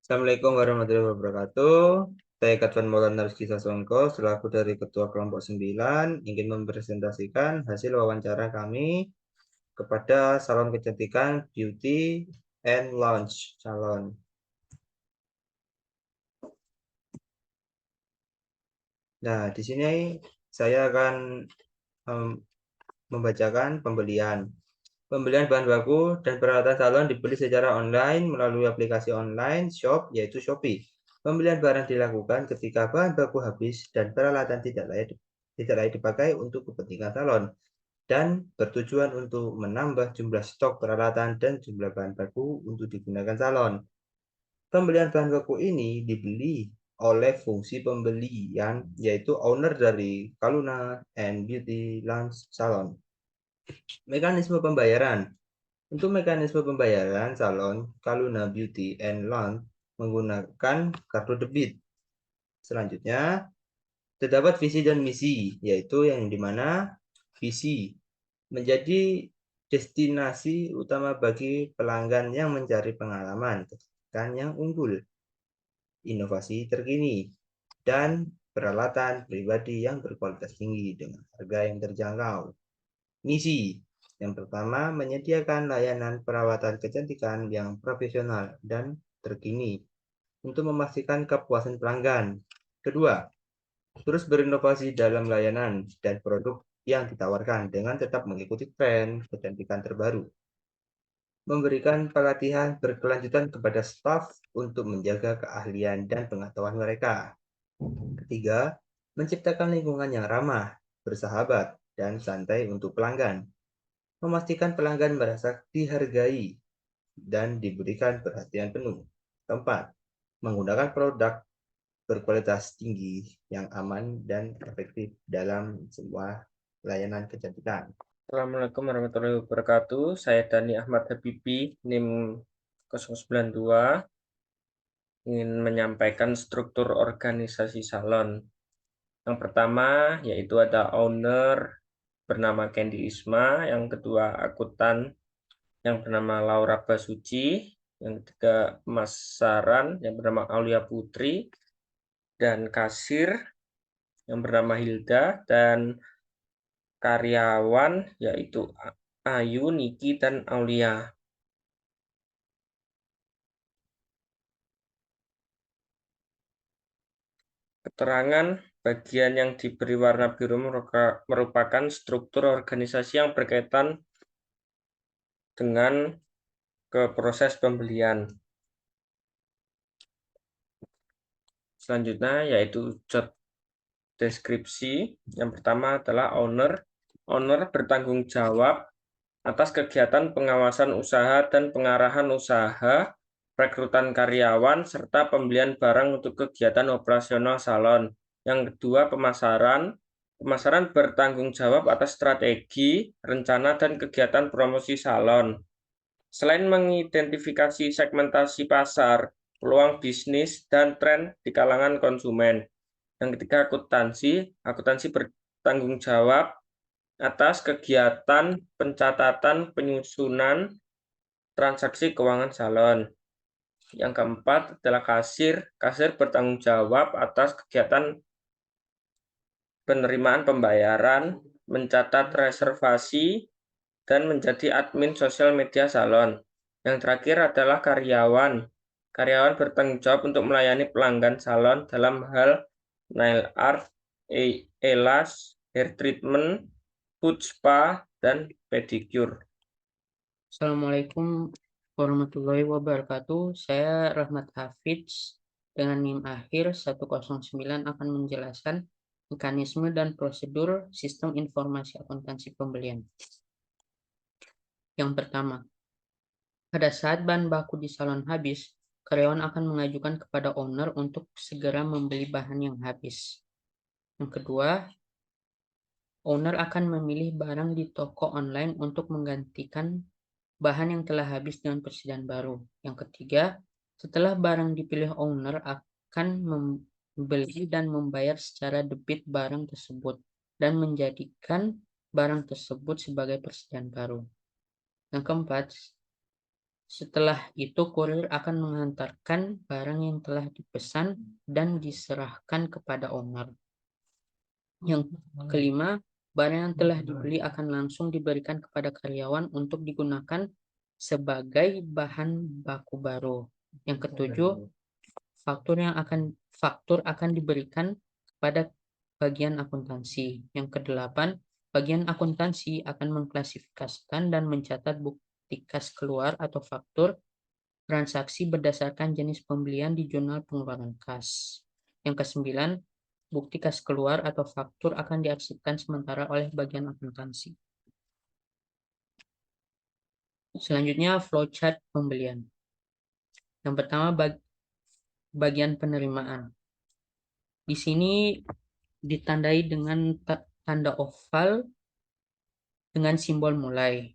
Assalamualaikum warahmatullahi wabarakatuh. Saya Katwan Maulana Rizky Sasongko, selaku dari Ketua Kelompok 9, ingin mempresentasikan hasil wawancara kami kepada salon kecantikan Beauty and Lounge Salon. Nah, di sini saya akan membacakan pembelian. Pembelian bahan baku dan peralatan salon dibeli secara online melalui aplikasi online shop, yaitu Shopee. Pembelian barang dilakukan ketika bahan baku habis dan peralatan tidak layak dipakai untuk kepentingan salon dan bertujuan untuk menambah jumlah stok peralatan dan jumlah bahan baku untuk digunakan salon. Pembelian bahan baku ini dibeli oleh fungsi pembelian, yaitu owner dari Kaluna and Beauty Lounge Salon. Mekanisme pembayaran. Untuk mekanisme pembayaran salon Kaluna Beauty and Lounge menggunakan kartu debit. Selanjutnya, terdapat visi dan misi, yaitu yang dimana visi menjadi destinasi utama bagi pelanggan yang mencari pengalaman kecantikan yang unggul, inovasi terkini, dan peralatan pribadi yang berkualitas tinggi dengan harga yang terjangkau. Misi yang pertama, menyediakan layanan perawatan kecantikan yang profesional dan terkini untuk memastikan kepuasan pelanggan. Kedua, terus berinovasi dalam layanan dan produk yang ditawarkan dengan tetap mengikuti tren kecantikan terbaru. Memberikan pelatihan berkelanjutan kepada staf untuk menjaga keahlian dan pengetahuan mereka. Ketiga, menciptakan lingkungan yang ramah, bersahabat, dan santai untuk pelanggan. Memastikan pelanggan merasa dihargai dan diberikan perhatian penuh. Keempat, menggunakan produk berkualitas tinggi yang aman dan efektif dalam semua layanan kecantikan. Assalamualaikum warahmatullahi wabarakatuh. Saya Dani Ahmad Habibi, NIM 092, ingin menyampaikan struktur organisasi salon. Yang pertama yaitu ada owner bernama Candy Isma, yang kedua akuntan yang bernama Laura Basuci, yang ketiga pemasaran yang bernama Aulia Putri, dan kasir yang bernama Hilda, dan karyawan yaitu Ayu, Niki, dan Aulia. Keterangan bagian yang diberi warna biru merupakan struktur organisasi yang berkaitan dengan proses pembelian. Selanjutnya yaitu job deskripsi. Yang pertama adalah owner. Owner bertanggung jawab atas kegiatan pengawasan usaha dan pengarahan usaha, rekrutan karyawan, serta pembelian barang untuk kegiatan operasional salon. Yang kedua, pemasaran. Pemasaran bertanggung jawab atas strategi, rencana, dan kegiatan promosi salon. Selain mengidentifikasi segmentasi pasar, peluang bisnis, dan tren di kalangan konsumen. Yang ketiga, akuntansi. Akuntansi bertanggung jawab atas kegiatan pencatatan, penyusunan, transaksi keuangan salon. Yang keempat adalah kasir. Kasir bertanggung jawab atas kegiatan penerimaan pembayaran, mencatat reservasi, dan menjadi admin sosial media salon. Yang terakhir adalah karyawan. Karyawan bertanggung jawab untuk melayani pelanggan salon dalam hal nail art, elas, hair treatment, foot spa, dan pedicure. Assalamualaikum warahmatullahi wabarakatuh. Saya Rahmat Hafiz dengan NIM akhir 109 akan menjelaskan mekanisme dan prosedur sistem informasi akuntansi pembelian. Yang pertama, pada saat bahan baku di salon habis, karyawan akan mengajukan kepada owner untuk segera membeli bahan yang habis. Yang kedua, owner akan memilih barang di toko online untuk menggantikan bahan yang telah habis dengan persediaan baru. Yang ketiga, setelah barang dipilih, owner akan membeli dan membayar secara debit barang tersebut dan menjadikan barang tersebut sebagai persediaan baru. Yang keempat, Setelah itu, kurir akan mengantarkan barang yang telah dipesan dan diserahkan kepada owner. Yang kelima, barang yang telah dibeli akan langsung diberikan kepada karyawan untuk digunakan sebagai bahan baku baru. Yang ketujuh, faktur akan diberikan kepada bagian akuntansi. Yang kedelapan, bagian akuntansi akan mengklasifikasikan dan mencatat bukti kas keluar atau faktur transaksi berdasarkan jenis pembelian di jurnal pengeluaran kas. Yang kesembilan, bukti kas keluar atau faktur akan diarsipkan sementara oleh bagian akuntansi. Selanjutnya, flowchart pembelian. Yang pertama, bagian penerimaan. Di sini ditandai dengan tanda oval dengan simbol mulai.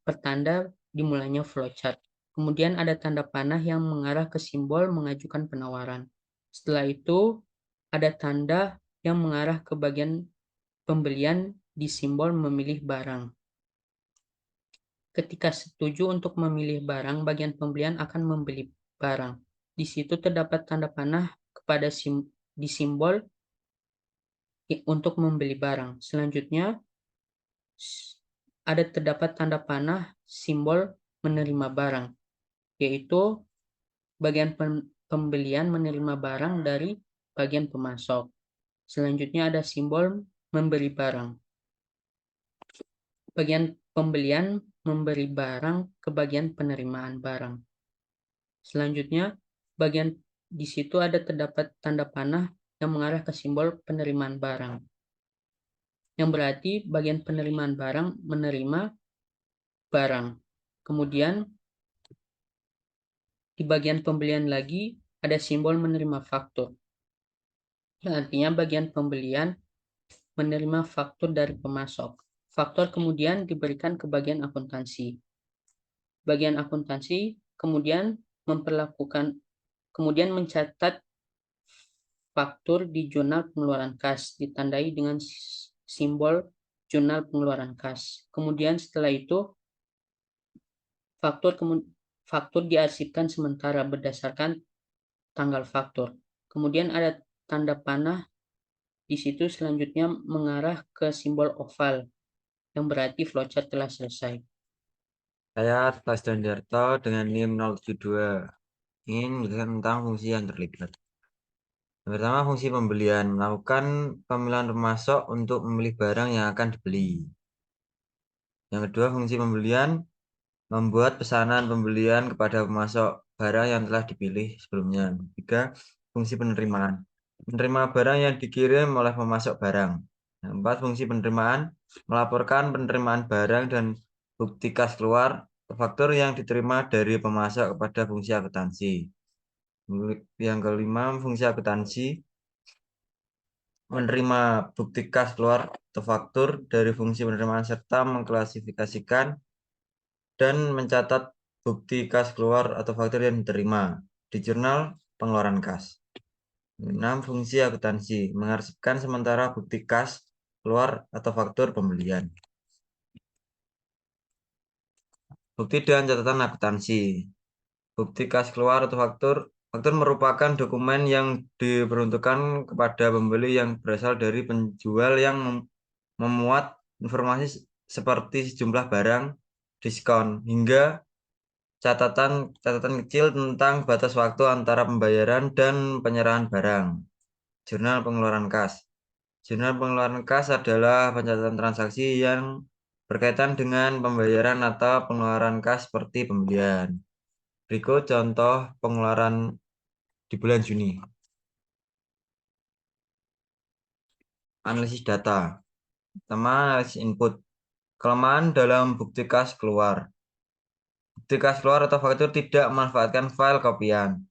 Pertanda dimulainya flowchart. Kemudian ada tanda panah yang mengarah ke simbol mengajukan penawaran. Setelah itu ada tanda yang mengarah ke bagian pembelian di simbol memilih barang. Ketika setuju untuk memilih barang, bagian pembelian akan membeli barang. Di situ terdapat tanda panah kepada di simbol untuk membeli barang. Selanjutnya ada terdapat tanda panah simbol menerima barang, yaitu bagian pembelian menerima barang dari bagian pemasok. Selanjutnya ada simbol memberi barang. Bagian pembelian memberi barang ke bagian penerimaan barang. Selanjutnya, bagian di situ ada terdapat tanda panah yang mengarah ke simbol penerimaan barang. Yang berarti bagian penerimaan barang menerima barang. Kemudian di bagian pembelian lagi ada simbol menerima faktur. Yang artinya bagian pembelian menerima faktur dari pemasok. Faktur kemudian diberikan ke bagian akuntansi. Bagian akuntansi kemudian mencatat faktur di jurnal pengeluaran kas, ditandai dengan simbol jurnal pengeluaran kas. Kemudian setelah itu faktur diarsipkan sementara berdasarkan tanggal faktur. Kemudian ada tanda panah di situ selanjutnya mengarah ke simbol oval, yang berarti flowchart telah selesai. Saya Tas Dandarto dengan NIM 072 ingin menjelaskan tentang fungsi yang terlibat. Yang pertama, fungsi pembelian, melakukan pemilihan pemasok untuk memilih barang yang akan dibeli. Yang kedua, fungsi pembelian, membuat pesanan pembelian kepada pemasok barang yang telah dipilih sebelumnya. Tiga, fungsi penerimaan, menerima barang yang dikirim oleh pemasok barang. Yang empat, fungsi penerimaan, melaporkan penerimaan barang dan bukti kas keluar faktur yang diterima dari pemasok kepada fungsi akuntansi. Yang kelima, fungsi akuntansi, menerima bukti kas keluar atau faktur dari fungsi penerimaan serta mengklasifikasikan dan mencatat bukti kas keluar atau faktur yang diterima di jurnal pengeluaran kas. 6. Fungsi akuntansi, mengarsipkan sementara bukti kas keluar atau faktur pembelian. Bukti dan catatan akuntansi. Bukti kas keluar atau faktur merupakan dokumen yang diperuntukkan kepada pembeli yang berasal dari penjual yang memuat informasi seperti sejumlah barang, diskon, hingga catatan kecil tentang batas waktu antara pembayaran dan penyerahan barang. Jurnal pengeluaran kas. Jurnal pengeluaran kas adalah pencatatan transaksi yang berkaitan dengan pembayaran atau pengeluaran kas seperti pembelian. Berikut contoh pengeluaran di bulan Juni. Analisis data. Pertama, analisis input. Kelemahan dalam bukti kas keluar. Bukti kas keluar atau faktur tidak memanfaatkan file kopian.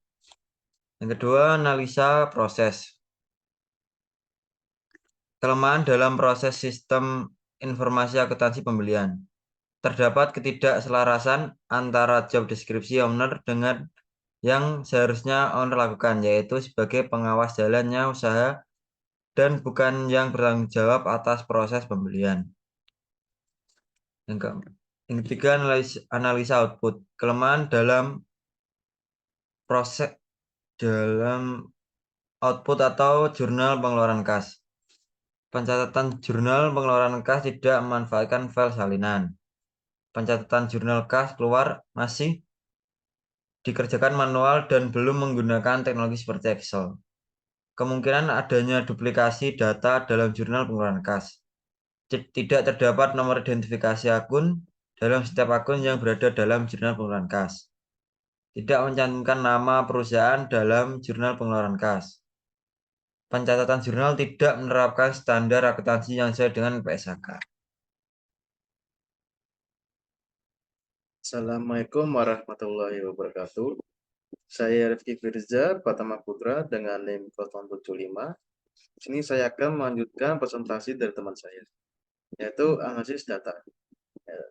Yang kedua, analisa proses. Kelemahan dalam proses sistem informasi akuntansi pembelian. Terdapat ketidakselarasan antara job deskripsi owner dengan yang seharusnya owner lakukan, yaitu sebagai pengawas jalannya usaha dan bukan yang bertanggung jawab atas proses pembelian. Yang ketiga, analisa output. Kelemahan dalam proses output atau jurnal pengeluaran kas. Pencatatan jurnal pengeluaran kas tidak memanfaatkan file salinan. Pencatatan jurnal kas keluar masih dikerjakan manual dan belum menggunakan teknologi seperti Excel. Kemungkinan adanya duplikasi data dalam jurnal pengeluaran kas. Tidak terdapat nomor identifikasi akun dalam setiap akun yang berada dalam jurnal pengeluaran kas. Tidak mencantumkan nama perusahaan dalam jurnal pengeluaran kas. Pencatatan jurnal tidak menerapkan standar akuntansi yang sesuai dengan PSAK. Assalamualaikum warahmatullahi wabarakatuh. Saya Rifki Firza Pratama Putra dengan NIM 075. Sini saya akan melanjutkan presentasi dari teman saya, yaitu analisis data.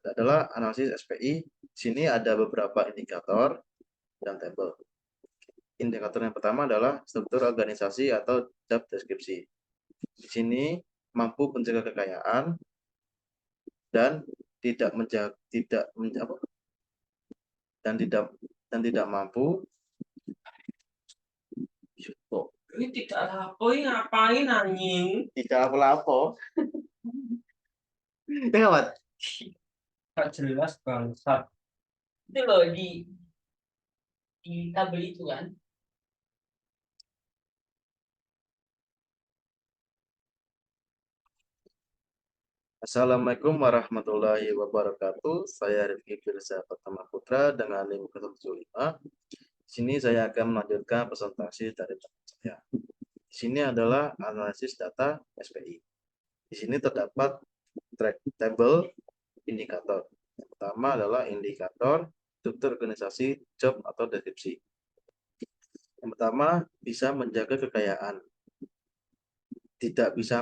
Adalah analisis SPI. Sini ada beberapa indikator dan tabel. Indikator yang pertama adalah struktur organisasi atau job deskripsi. Di sini mampu menjaga kekayaan dan tidak mampu. Ini tidak lapoi ngapain anjing? Tidak apa-apa. Kenapa? Tak jelas bangsat. Itu loh di tabel itu kan. Assalamualaikum warahmatullahi wabarakatuh. Saya Rifki Firza Pratama Putra dengan NIM 075. Di sini saya akan melanjutkan presentasi dari teman saya. Di sini adalah analisis data SPI. Di sini terdapat tabel indikator. Yang pertama adalah indikator struktur organisasi job atau deskripsi. Yang pertama, bisa menjaga kekayaan. Tidak bisa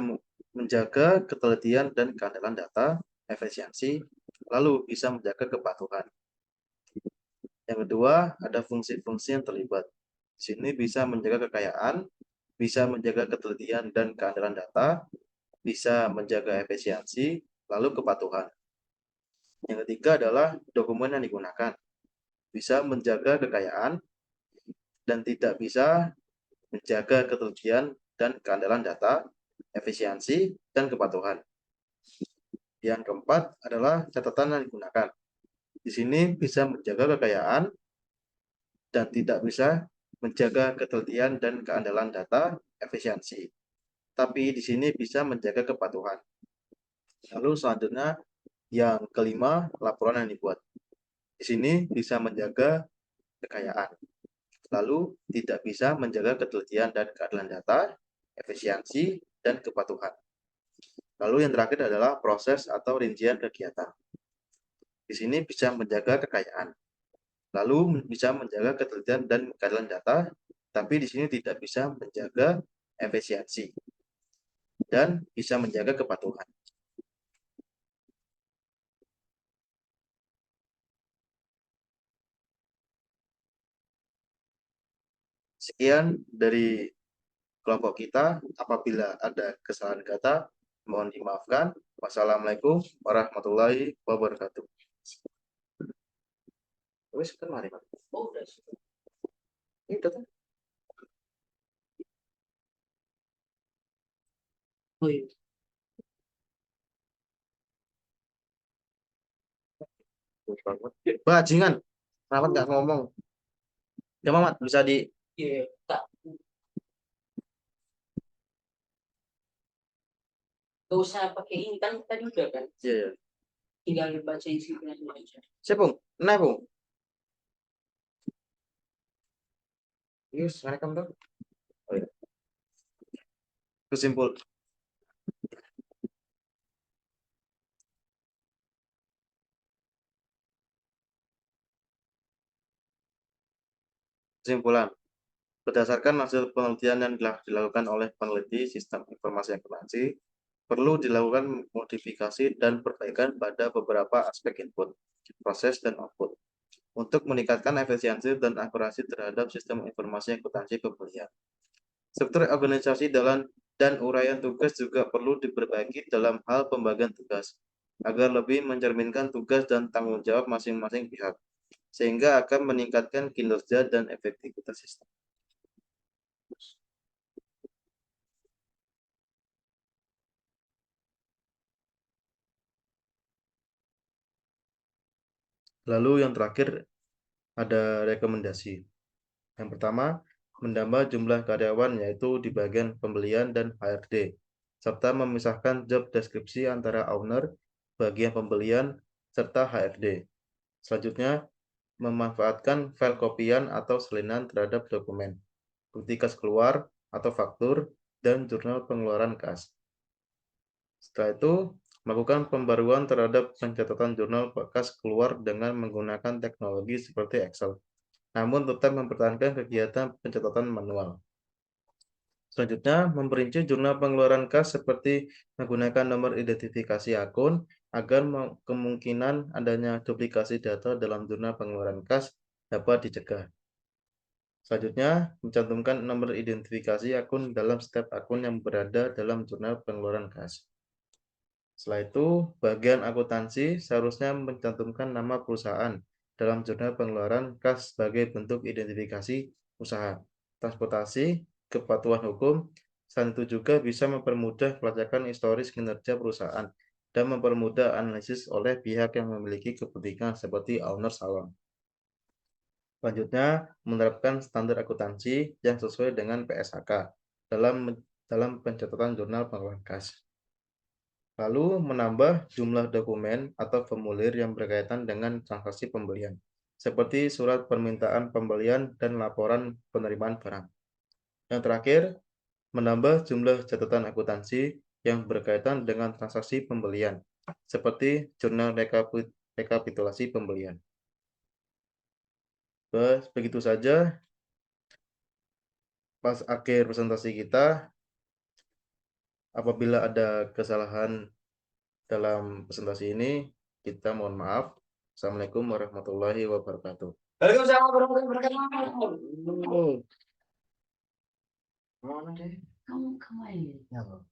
menjaga ketelitian dan keandalan data, efisiensi, lalu bisa menjaga kepatuhan. Yang kedua, ada fungsi-fungsi yang terlibat. Di sini bisa menjaga kekayaan, bisa menjaga ketelitian dan keandalan data, bisa menjaga efisiensi, lalu kepatuhan. Yang ketiga adalah dokumen yang digunakan. Bisa menjaga kekayaan dan tidak bisa menjaga ketelitian dan keandalan data, efisiensi, dan kepatuhan. Yang keempat adalah catatan yang digunakan. Di sini bisa menjaga kekayaan dan tidak bisa menjaga ketelitian dan keandalan data, efisiensi. Tapi di sini bisa menjaga kepatuhan. Lalu selanjutnya yang kelima, laporan yang dibuat. Di sini bisa menjaga kekayaan. Lalu tidak bisa menjaga ketelitian dan keadilan data, efisiensi, dan kepatuhan. Lalu yang terakhir adalah proses atau rincian kegiatan. Di sini bisa menjaga kekayaan. Lalu bisa menjaga ketelitian dan keadilan data, tapi di sini tidak bisa menjaga efisiensi dan bisa menjaga kepatuhan. Sekian dari kelompok kita. Apabila ada kesalahan kata, mohon dimaafkan. Wassalamualaikum warahmatullahi wabarakatuh. Wes kan mari, Pak. Oh, udah. Itu kan. Oh iya. Bajingan. Kenapa nggak ngomong? Ya, Mamat, bisa di... Iya, tak. Gak usah pakai ini kan tadi udah kan. Iya. Tinggal baca isinya aja. Siapa, Bung? Nah, Bung. Yes, rekam tuh. Oh, iya. Kesimpulan berdasarkan hasil penelitian yang telah dilakukan oleh peneliti sistem informasi akuntansi, perlu dilakukan modifikasi dan perbaikan pada beberapa aspek input, proses, dan output untuk meningkatkan efisiensi dan akurasi terhadap sistem informasi akuntansi pembelian. Struktur organisasi dan uraian tugas juga perlu diperbaiki dalam hal pembagian tugas, agar lebih mencerminkan tugas dan tanggung jawab masing-masing pihak, sehingga akan meningkatkan kinerja dan efektivitas sistem. Lalu yang terakhir ada rekomendasi. Yang pertama, menambah jumlah karyawan yaitu di bagian pembelian dan HRD, serta memisahkan job deskripsi antara owner, bagian pembelian, serta HRD. Selanjutnya, memanfaatkan file kopian atau salinan terhadap dokumen, bukti kas keluar atau faktur, dan jurnal pengeluaran kas. Setelah itu, melakukan pembaruan terhadap pencatatan jurnal kas keluar dengan menggunakan teknologi seperti Excel, namun tetap mempertahankan kegiatan pencatatan manual. Selanjutnya, memperinci jurnal pengeluaran kas seperti menggunakan nomor identifikasi akun agar kemungkinan adanya duplikasi data dalam jurnal pengeluaran kas dapat dicegah. Selanjutnya, mencantumkan nomor identifikasi akun dalam setiap akun yang berada dalam jurnal pengeluaran kas. Setelah itu, bagian akuntansi seharusnya mencantumkan nama perusahaan dalam jurnal pengeluaran kas sebagai bentuk identifikasi usaha. Transportasi, kepatuhan hukum, selain itu juga bisa mempermudah pelacakan historis kinerja perusahaan dan mempermudah analisis oleh pihak yang memiliki kepentingan seperti owner salon. Selanjutnya, menerapkan standar akuntansi yang sesuai dengan PSAK dalam pencatatan jurnal pengeluaran kas. Lalu menambah jumlah dokumen atau formulir yang berkaitan dengan transaksi pembelian, seperti surat permintaan pembelian dan laporan penerimaan barang. Yang terakhir, menambah jumlah catatan akuntansi yang berkaitan dengan transaksi pembelian, seperti jurnal rekapitulasi pembelian. Begitu saja pas akhir presentasi kita. Apabila ada kesalahan dalam presentasi ini, kita mohon maaf. Assalamualaikum warahmatullahi wabarakatuh. Waalaikumsalam warahmatullahi wabarakatuh. Mana deh? Kamu kemana?